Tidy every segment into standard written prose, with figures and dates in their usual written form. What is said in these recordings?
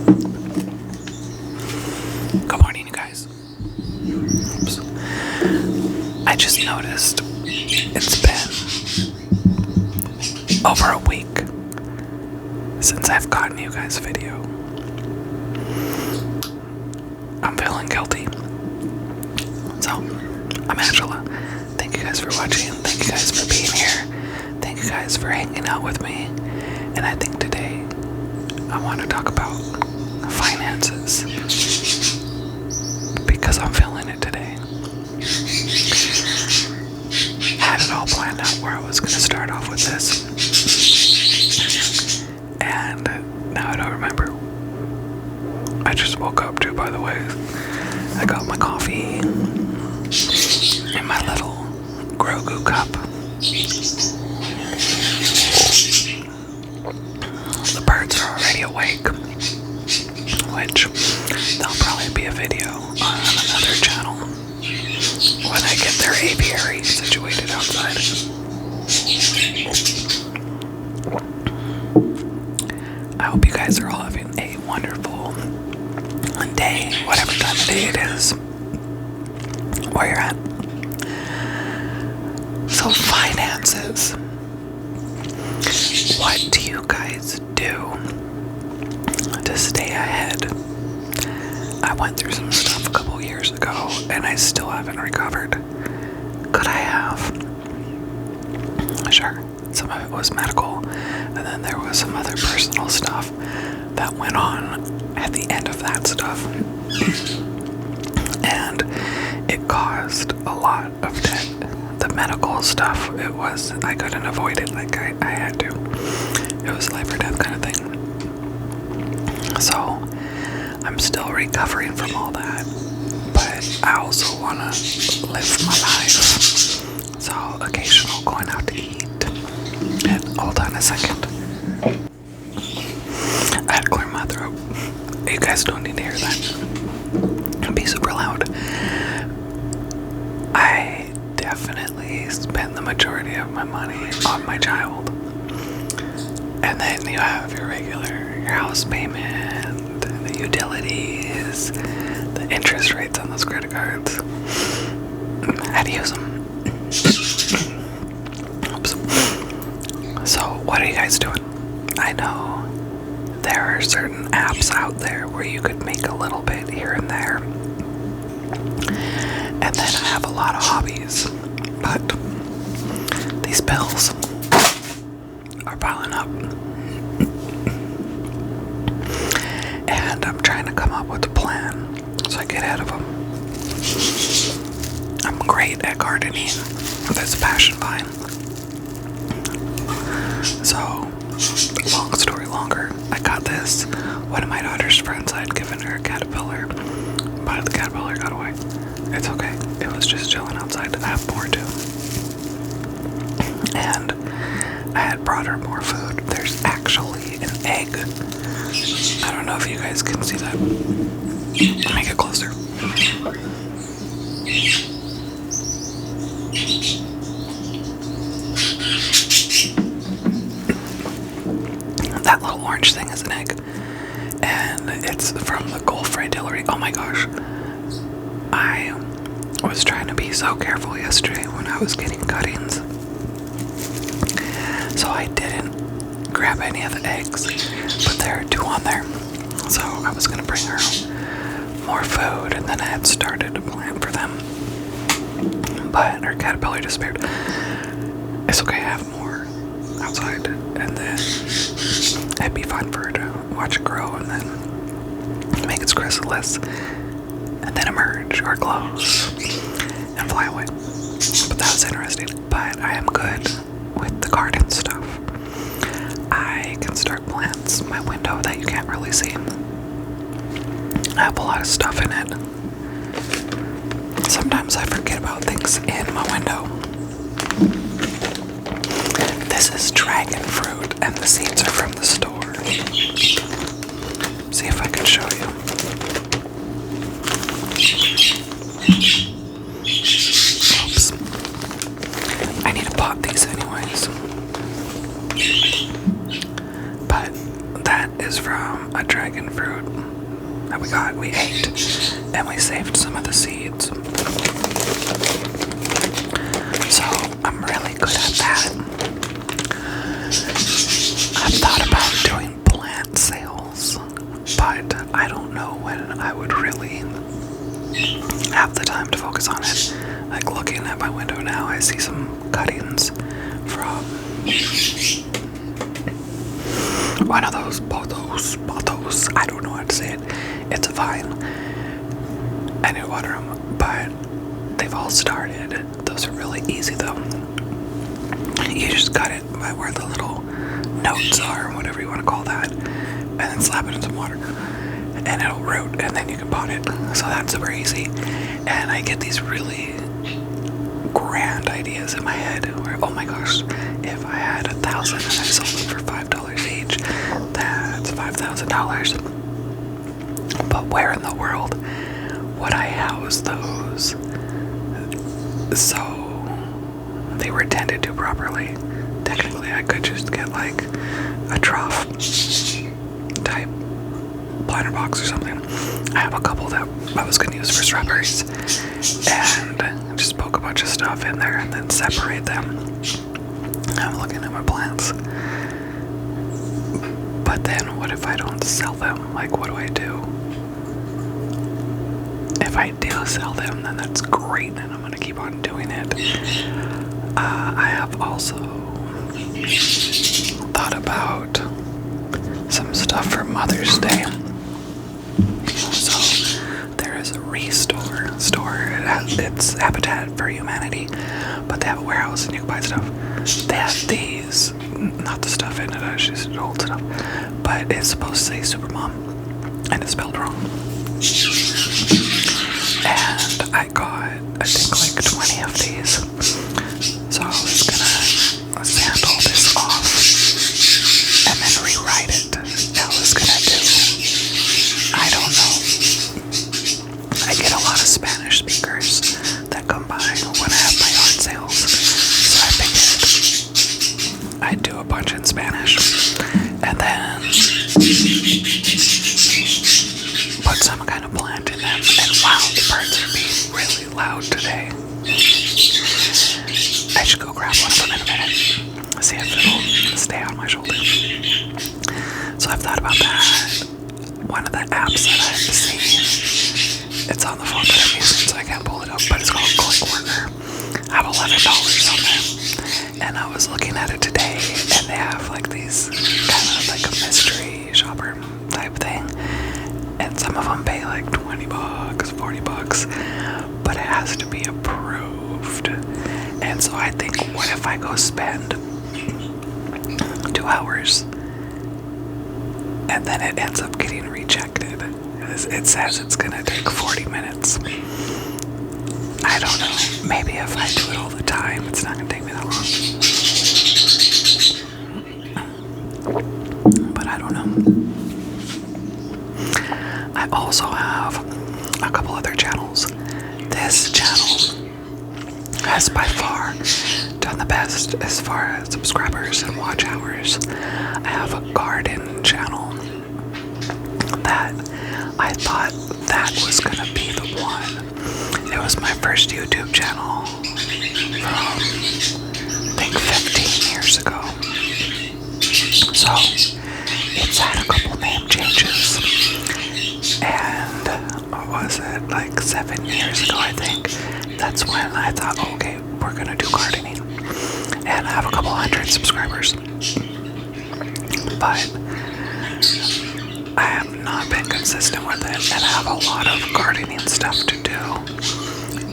Good morning, you guys. Oops. I just noticed it's been over a week since I've gotten you guys a video. I'm feeling guilty. So, I'm Angela. Thank you guys for watching. Thank you guys for being here. Thank you guys for hanging out with me. And I think today I want to talk about finances because I'm feeling it today. Had it all planned out where I was going to start off with this, and now I don't remember. I just woke up too, by the way. I got my coffee in my little Grogu cup. The birds are already awake, which there'll probably be a video on another channel when I get their apiary situated outside. I hope you guys are all having a wonderful day, whatever time of day it is, where you're at. So finances. What do you guys do to stay ahead? I went through some stuff a couple years ago and I still haven't recovered. Could I have? Sure. Some of it was medical, and then there was some other personal stuff that went on at the end of that stuff. And it caused a lot of debt. The medical stuff, I couldn't avoid it, like I had to. It was life or death kind of thing. So, I'm still recovering from all that, but I also want to live my life. So, occasional going out to eat. And hold on a second. I had to clear my throat. You guys don't need to hear that. It'd be super loud. I definitely spend the majority of my money on my child. And then you have your house payment, the utilities, the interest rates on those credit cards. How to use them. Oops. So, what are you guys doing? I know there are certain apps out there where you could make a little bit here and there. And then I have a lot of hobbies, but these bills are piling up. And I'm trying to come up with a plan so I get ahead of them. I'm great at gardening. That's a passion vine. So, long story longer, I got this. One of my daughter's friends, I had given her a caterpillar, but the caterpillar got away. It's okay. It was just chilling outside. I have more too. And I had brought her more food. There's actually an egg. I don't know if you guys can see that. Let me get closer. That little orange thing is an egg. And it's from the Gulf Fritillary. Oh my gosh. I was trying to be so careful yesterday when I was getting cuttings. So I didn't grab any of the eggs, but there are 2 on there. So I was going to bring her more food, and then I had started to plan for them. But her caterpillar disappeared. It's okay, I have more outside, and then it'd be fun for her to watch it grow and then make its chrysalis and then emerge or close and fly away. But that was interesting. But I am good with the garden stuff. I can start plants. My window that you can't really see, I have a lot of stuff in it. Sometimes I forget about things in my window. This is dragon fruit, and the seeds are from the store. See if I can show you. Oops. I need to pot these anyways. But that is from a dragon fruit. that we got, we ate, and we saved some of the seeds. So I'm really good at that. I've thought about doing plant sales, but I don't know when I would really have the time to focus on it. Like looking at my window now, I see some cuttings from one of those pothos, I don't know how to say it. It's a vine. I need to water them, but they've all started. Those are really easy though. You just cut it by where the little notes are, whatever you want to call that, and then slap it in some water, and it'll root, and then you can pot it. So that's super easy. And I get these really grand ideas in my head where, oh my gosh, if I had 1,000 and I sold them for $5 each, that's $5,000. But where in the world would I house those so they were tended to properly? Technically, I could just get like a trough type planter box or something. I have a couple that I was going to use for strawberries, and just poke a bunch of stuff in there and then separate them. I'm looking at my plants. But then what if I don't sell them? Like, what do I do? If I do sell them, then that's great, and I'm going to keep on doing it. I have also thought about some stuff for Mother's Day. So there is a Restore store. It's Habitat for Humanity, but they have a warehouse and you can buy stuff. They have these, not the stuff in it, it's just old stuff, but it's supposed to say Supermom, and it's spelled wrong. And I got, I think, like 20 of these. So I was gonna sand all this off and then rewrite it. I was gonna do, I don't know. I get a lot of Spanish speakers that come by when I have my yard sales. So I figured I'd do a bunch in Spanish and then put some kind of plant in them. And wow, the birds are being really loud today. I should go grab one of them in a minute. See if it'll stay on my shoulder. So I've thought about that. One of the apps that I've seen, it's on the phone that I'm using, so I can't pull it up, but it's called ClickWorker. I have $11 on there. And I was looking at it today, and they have like these kind of like a mystery shopper type thing. And some of them pay like $20, $40, but it has to be approved. And so I think, what if I go spend 2 hours and then it ends up getting rejected? It says it's gonna take 40 minutes. I don't know. Maybe if I do it all the time, it's not gonna take me that long. But I don't know. I also have a couple other channels. This channel has by far done the best as far as subscribers and watch hours. I have a garden channel that I thought that was gonna be the one. It was my first YouTube channel from, I think, 15 years ago. So it's had a couple name changes. And what was it, like 7 years ago, I think, that's when I thought, okay, we're gonna do gardening. And I have a couple hundred subscribers, but I have not been consistent with it, and I have a lot of gardening stuff to do.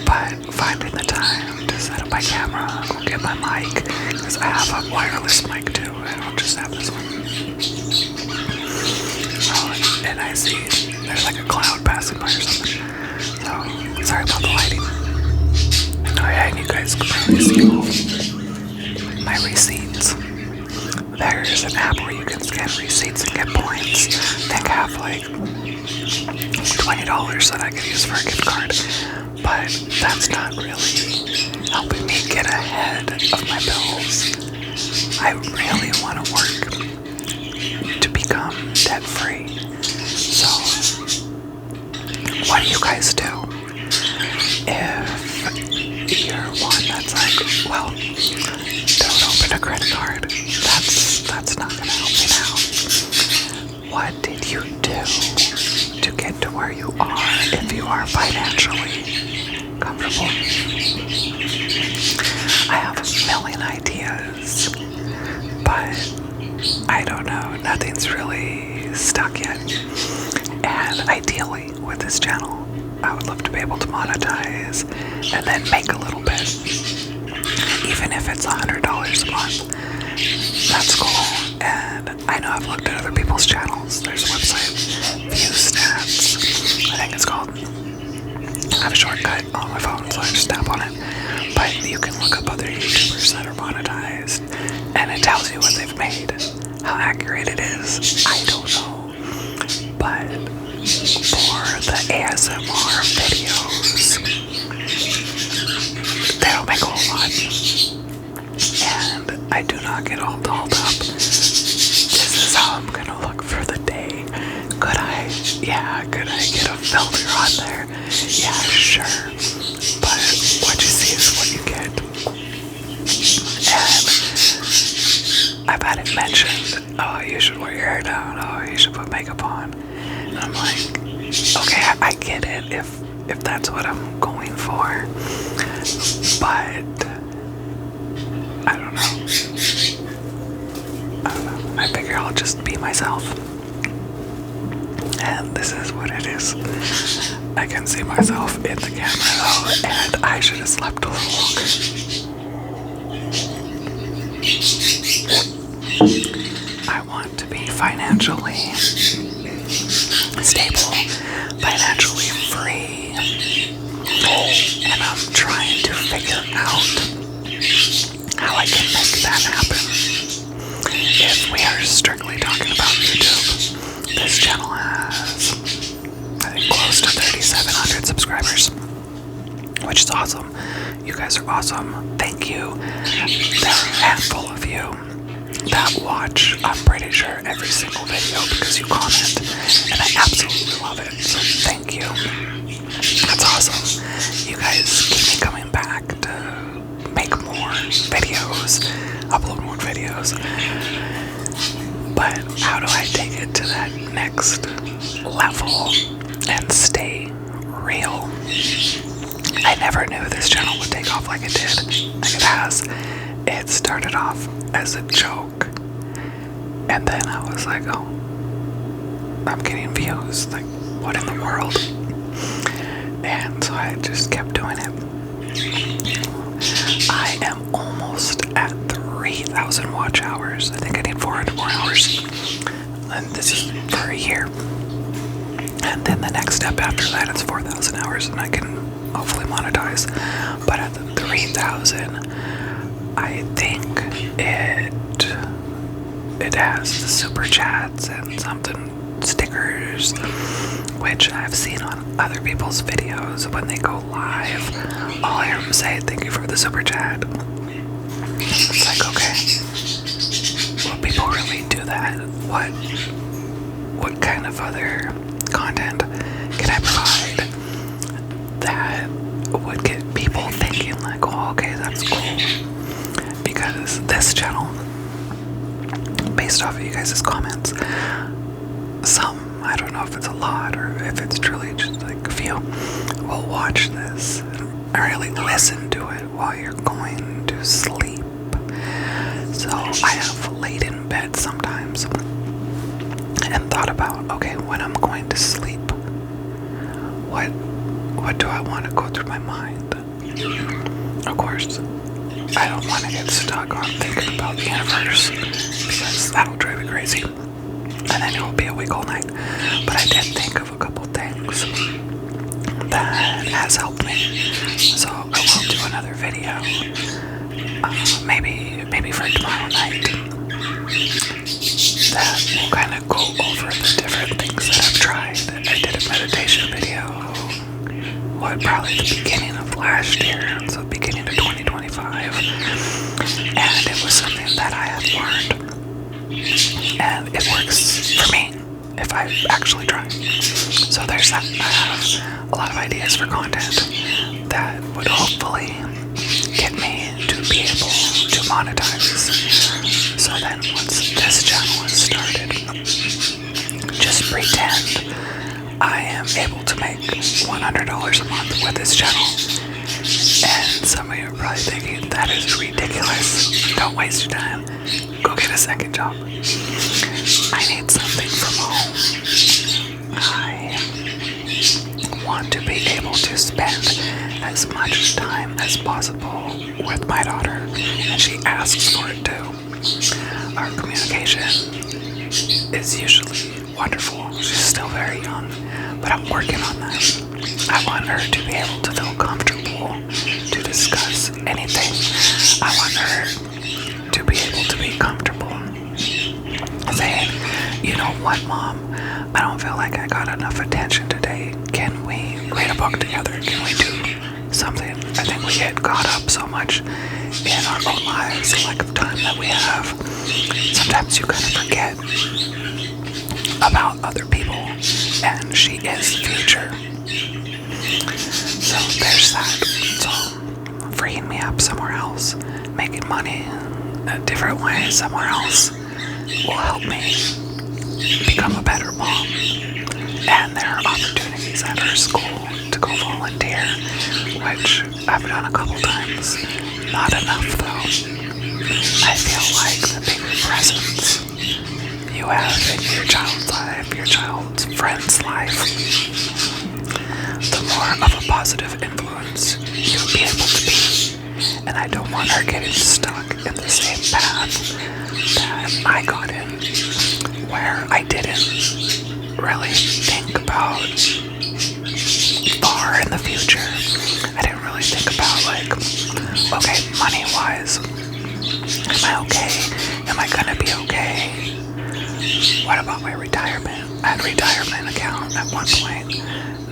But finding the time to set up my camera, go get my mic, because I have a wireless mic too, I don't just have this one. Oh, and I see there's like a cloud passing by or something. So, sorry about the lighting. Oh yeah, and you guys can probably see all my receipts. There's an app where you can scan receipts and get points. I think I have like $20 that I could use for a gift card. But that's not really helping me get ahead of my bills. I really want to work to become debt free. So what do you guys do if you're one that's like, well, don't open a credit card. That's not gonna help me now. What did you do to get to where you are if you are financially comfortable? I have a million ideas, but I don't know, nothing's really stuck yet. And ideally, with this channel, I would love to be able to monetize and then make a little bit. Even if it's $100 a month, that's cool. And I know I've looked at other people's channels. There's a website, ViewStats, I think it's called. I have a shortcut on my phone, so I just tap on it. But you can look up other YouTubers that are monetized, and it tells you what they've made. How accurate it is, I don't know. But for the ASMR videos, they don't make a whole lot. And I do not get all dolled up. This is how I'm gonna look for the day. Could I get a filter on there? Yeah, sure. But what you see is what you get. And I've had it mentioned, oh, you should wear your hair down, oh, you should put makeup on. And I'm like, okay, I get it if that's what I'm going for. But I don't know. I figure I'll just be myself. And this is what it is. I can see myself in the camera though, and I should have slept a little longer. I want to be financially stable, financially free, and I'm trying to figure out how I can make that happen. If we are strictly talking about YouTube, this channel has, I think, close to 3,700 subscribers, which is awesome. You guys are awesome. Thank you. There are a handful of you that watch, I'm pretty sure, every single video because you comment, and I absolutely love it. So thank you. That's awesome. You guys keep me coming back to make more videos, upload more videos. But how do I take it to that next level and stay real? I never knew this channel would take off like it did, like it has. It started off as a joke, and then I was like, oh, I'm getting views, like, what in the world? And so I just kept doing it. I am almost at 3,000 watch hours. I think I need 400 more hours, and this is for a year. And then the next step after that is 4,000 hours, and I can hopefully monetize. But at the 3,000, I think it has the super chats and something stickers, which I've seen on other people's videos when they go live. All I hear them say, thank you for the super chat. It's like, okay, will people really do that? What kind of other content can I provide that would get people thinking like, oh, okay, that's cool? Because this channel, based off of you guys' comments, some, I don't know if it's a lot or if it's truly just like a few, will watch this and really listen to it while you're going to sleep. So I have laid in bed sometimes and thought about, okay, when I'm going to sleep, what do I want to go through my mind? Of course, I don't want to get stuck on thinking about the universe, because that'll drive me crazy, and then it will be awake all night. But I did think of a couple things that has helped me, so I will do another video, maybe for tomorrow night, that will kind of go over the different things that I've tried. I did a meditation video, probably the beginning of last year, so beginning of 2025, and it was something that I had learned, and it works for me. if I actually try. So there's that. I have a lot of ideas for content that would hopefully get me to be able to monetize. So then once this channel is started, just pretend I am able to make $100 a month with this channel. And some of you are probably thinking, that is ridiculous. Don't waste your time. Go get a second job. I need something from home. I want to be able to spend as much time as possible with my daughter, and she asks for it too. Our communication is usually wonderful. She's still very young, but I'm working on that. I want her to be able to feel comfortable to discuss anything. I want her to be able to be comfortable saying, you know what, Mom, I don't feel like I got enough attention today. Can we read a book together? Can we do something? I think we get caught up so much in our own lives, the lack of time that we have. Sometimes you kind of forget about other people, and she is the future. So there's that. So freeing me up somewhere else, making money a different way somewhere else will help me become a better mom. And there are opportunities at her school to go volunteer, which I've done a couple times. Not enough though. I feel like the bigger presence you have in your child's life, your child's friend's life, the more of a positive influence you'll be able to be. And I don't want her getting stuck in the same path that I got in, where I didn't really think about far in the future. I didn't really think about, like, okay, money-wise, am I okay? Am I gonna be okay? What about my retirement? I had a retirement account at one point.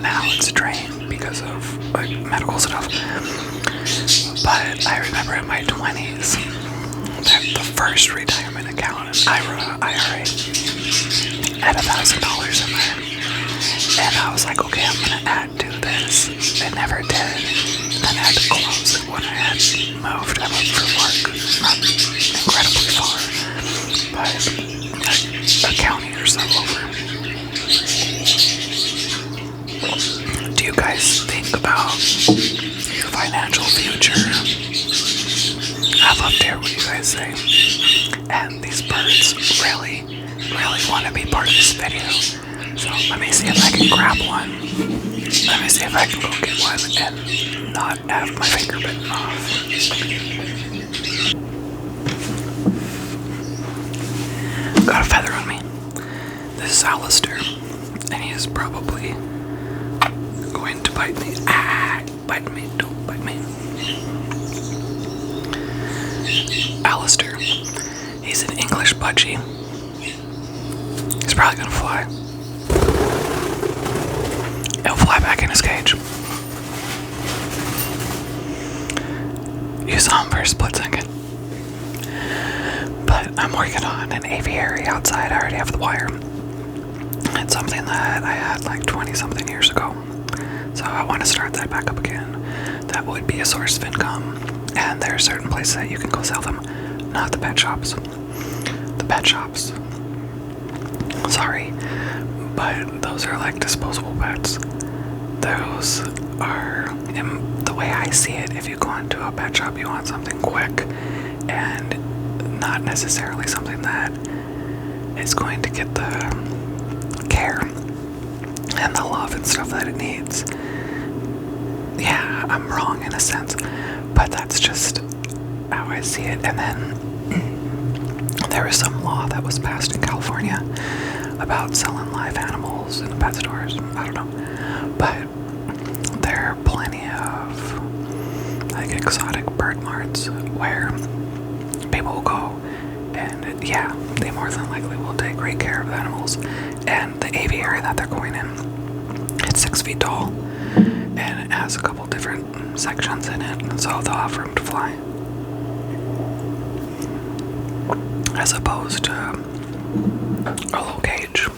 Now it's drained because of, like, medical stuff. But I remember in my 20s that the first retirement account, an IRA, had $1,000 in there. And I was like, okay, I'm gonna add to this. I never did. And then I had to close it when I had moved. I moved for work, not incredibly far, but a county or so over. Do you guys think about your financial future? I'd love to hear what you guys say. And these birds really want to be part of this video. So let me see if I can grab one. Let me see if I can go get one and not have my finger bitten off. Got a feather on me. This is Alistair, and he is probably going to bite me. Ah, bite me, don't bite me. Alistair, he's an English budgie. He's probably gonna fly. He'll fly back in his cage. You saw him for a split second. But I'm working on an aviary outside. I already have the wire. It's something that I had like 20 something years ago. So I want to start that back up again. That would be a source of income. And there are certain places that you can go sell them. Not the pet shops. The pet shops. Sorry. But those are like disposable pets. Those are, in the way I see it, if you go into a pet shop, you want something quick and not necessarily something that is going to get the care and the love and stuff that it needs. Yeah, I'm wrong in a sense, but that's just how I see it. And then there was some law that was passed in California about selling live animals in pet stores. I don't know, but there are plenty of like exotic bird marts where people will go and yeah, they more than likely will take great care of the animals. And the aviary that they're going in, it's 6 feet tall and it has a couple different sections in it, so they'll have room to fly, as opposed to a low cage.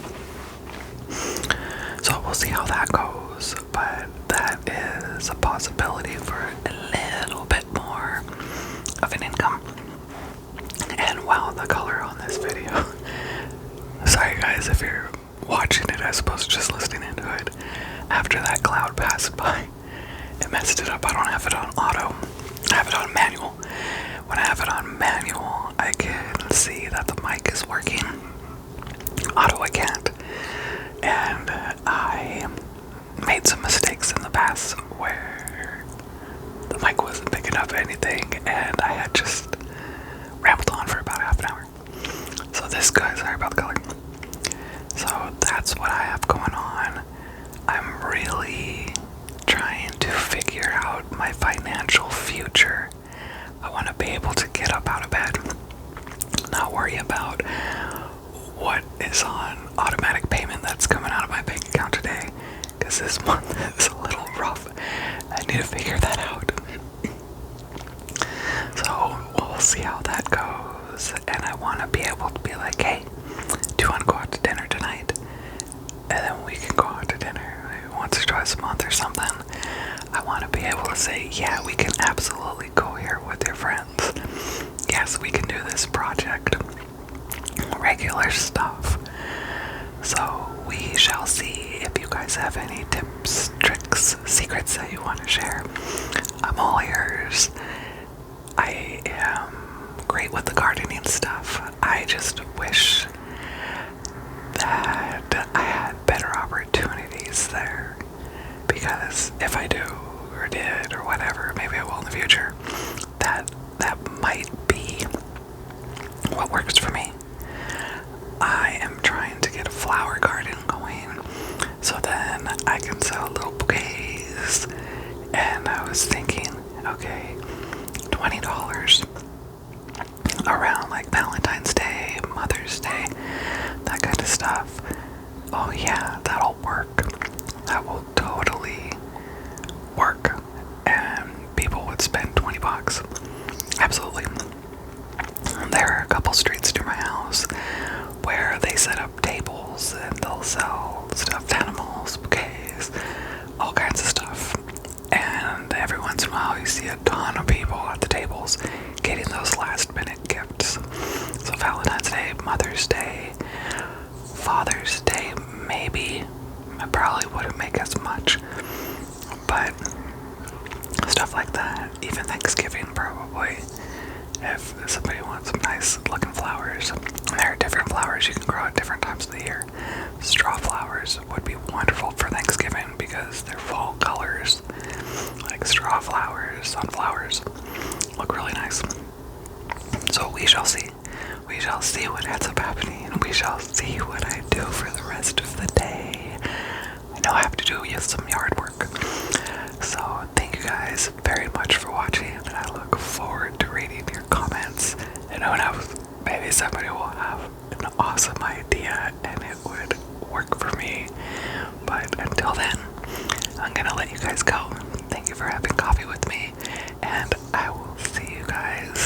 see how that goes, but that is a possibility for a little bit more of an income. And wow, the color on this video. Sorry guys if you're watching it as opposed to just listening into it. After that cloud passed by, it messed it up. I don't have it on auto. I have it on manual. When I have it on manual, I can see that the mic is working. Auto, I can't. And I made some mistakes in the past where the mic wasn't picking up anything, and I had just rambled on for about half an hour. So this guy, sorry about the color. So that's what I have going on. I'm really trying to figure out my financial future. I want to be able to get up out of bed, not worry about what is on automatic payment that's coming out of my bank account today, because this month is a little rough. I need to figure that out. So we'll see how that goes, and I want to be able to be like, hey, do you want to go out to dinner tonight? And then we can go out to dinner once or twice a month or something. I want to be able to say, yeah, we can absolutely go here with your friends. Yes, we can do this project. Regular stuff. So we shall see. If you guys have any tips, tricks, secrets that you want to share, I'm all ears. I am great with the gardening stuff. I just wish that I had better opportunities there, because if I do or did or whatever, maybe I will in the future, that might be what works for me. I am trying to get a flower garden going so then I can sell little bouquets, and I was thinking, okay, $20 around like Valentine's Day, Mother's Day, that kind of stuff. Oh yeah, that'll work. That will totally work, and people would spend $20. Absolutely. There are a couple streets near my house where they set up tables and they'll sell stuffed animals, bouquets, all kinds of stuff. And every once in a while you see a ton of people at the tables getting those last minute gifts. So Valentine's Day, Mother's Day, Father's Day, maybe. I probably wouldn't make as much, but stuff like that. Even Thanksgiving, probably. If somebody wants some nice looking flowers. There are different flowers you can grow at different times of the year. Straw flowers would be wonderful for Thanksgiving because they're fall colors. Like straw flowers, sunflowers. Look really nice. So we shall see. We shall see what ends up happening. We shall see what I do for the rest of the day. I know I have to do some yard work. So thank you guys very much for watching, and I look forward to reading your comments. And who knows, maybe somebody will have an awesome idea and it would work for me. But until then, I'm gonna let you guys go. Thank you for having coffee with me, and I will see you guys